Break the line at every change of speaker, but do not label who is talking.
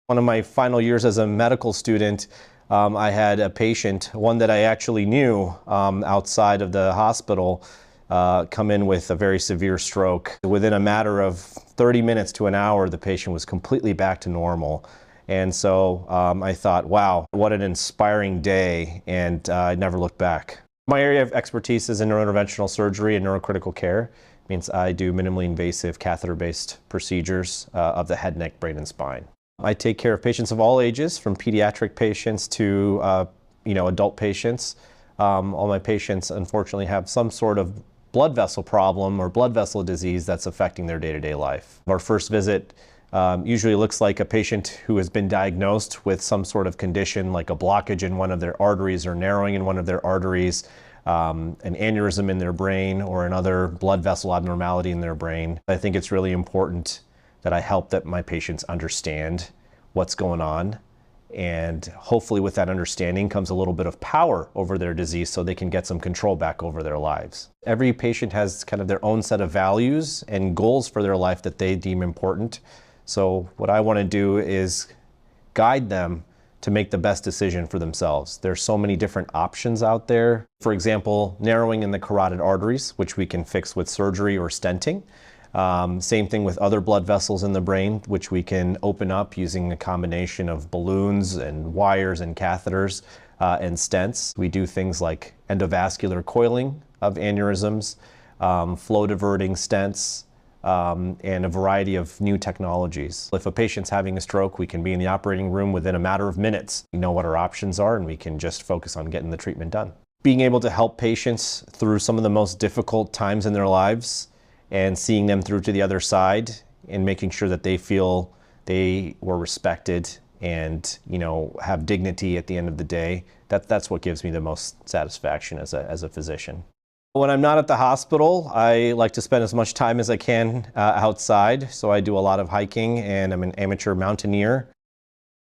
One of my final years as a medical student, I had a patient, one that I actually knew outside of the hospital, come in with a very severe stroke. Within a matter of 30 minutes to an hour, the patient was completely back to normal. And so I thought, wow, what an inspiring day, and I never looked back. My area of expertise is in neurointerventional surgery and neurocritical care. It means I do minimally invasive catheter-based procedures of the head, neck, brain, and spine. I take care of patients of all ages, from pediatric patients to adult patients. All my patients, unfortunately, have some sort of blood vessel problem or blood vessel disease that's affecting their day-to-day life. Our first visit usually looks like a patient who has been diagnosed with some sort of condition, like a blockage in one of their arteries or narrowing in one of their arteries, an aneurysm in their brain, or another blood vessel abnormality in their brain. I think it's really important that I help my patients understand what's going on, and hopefully with that understanding comes a little bit of power over their disease so they can get some control back over their lives. Every patient has kind of their own set of values and goals for their life that they deem important. So what I want to do is guide them to make the best decision for themselves. There's so many different options out there. For example, narrowing in the carotid arteries, which we can fix with surgery or stenting. Same thing with other blood vessels in the brain, which we can open up using a combination of balloons and wires and catheters and stents. We do things like endovascular coiling of aneurysms, flow diverting stents, and a variety of new technologies. If a patient's having a stroke, we can be in the operating room within a matter of minutes. We know what our options are, and we can just focus on getting the treatment done. Being able to help patients through some of the most difficult times in their lives and seeing them through to the other side and making sure that they feel they were respected and have dignity at the end of the day, that's what gives me the most satisfaction as a physician. When I'm not at the hospital, I like to spend as much time as I can outside. So I do a lot of hiking, and I'm an amateur mountaineer.